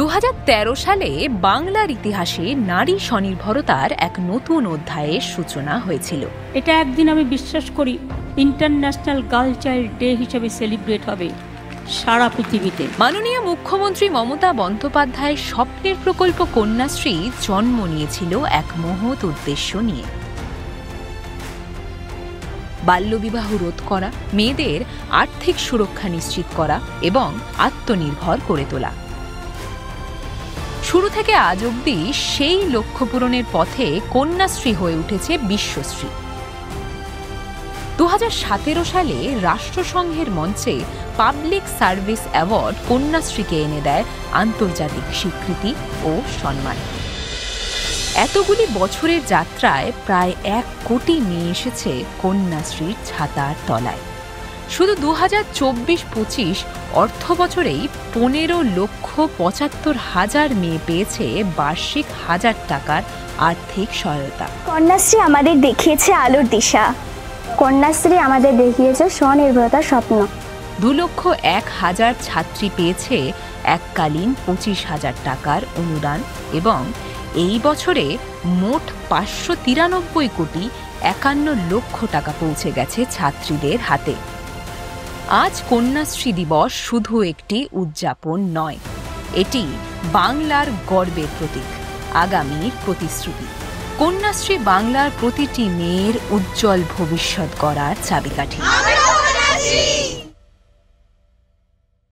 2013 সালে বাংলার ইতিহাসে নারী স্বনির্ভরতার এক নতুন অধ্যায়ের সূচনা হয়েছিল। এটা একদিন আমি বিশ্বাস করি ইন্টারন্যাশনাল গার্ল চাইল্ড ডে হিসেবে সেলিব্রেট হবে সারা পৃথিবীতে। মাননীয় মুখ্যমন্ত্রী মমতা বন্দ্যোপাধ্যায়ের স্বপ্নের প্রকল্প কন্যাশ্রী জন্ম নিয়েছিল এক মহৎ উদ্দেশ্য নিয়ে। বাল্যবিবাহ রোধ করা, মেয়েদের আর্থিক সুরক্ষা নিশ্চিত করা এবং আত্মনির্ভর করে তোলা। শুরু থেকে আজ অবধি সেই লক্ষ্য পূরণের পথে কন্যাশ্রী হয়ে উঠেছে বিশ্বশ্রী। 2017 সালে রাষ্ট্রসংঘের মঞ্চে পাবলিক সার্ভিস অ্যাওয়ার্ড কন্যাশ্রীকে এনে দেয় আন্তর্জাতিক স্বীকৃতি ও সম্মান। এতগুলি বছরের যাত্রায় প্রায় 1 কোটি মেয়ে এসেছে কন্যাশ্রীর ছাতার তলায়। শুধু 2024-25 অর্থ বছরেই 15,75,000 মেয়ে পেয়েছে বার্ষিক 1000 টাকার আর্থিক সহায়তা। কন্যাশ্রী আমাদের দেখিয়েছে আলোর দিশা। কন্যাশ্রী আমাদের দেখিয়েছে স্বনির্ভরতার স্বপ্ন। 2,01,000 ছাত্রী পেয়েছে এককালীন 25,000 টাকার অনুদান এবং এই বছরে মোট 593,51,00,000 টাকা পৌঁছে গেছে ছাত্রীদের হাতে। আজ কন্যাশ্রী দিবস শুধু একটি উদযাপন নয়, এটি বাংলার গর্বের প্রতীক, আগামীর প্রতিশ্রুতি। কন্যাশ্রী বাংলার প্রতিটি মেয়ের উজ্জ্বল ভবিষ্যৎ গড়ার চাবিকাঠি।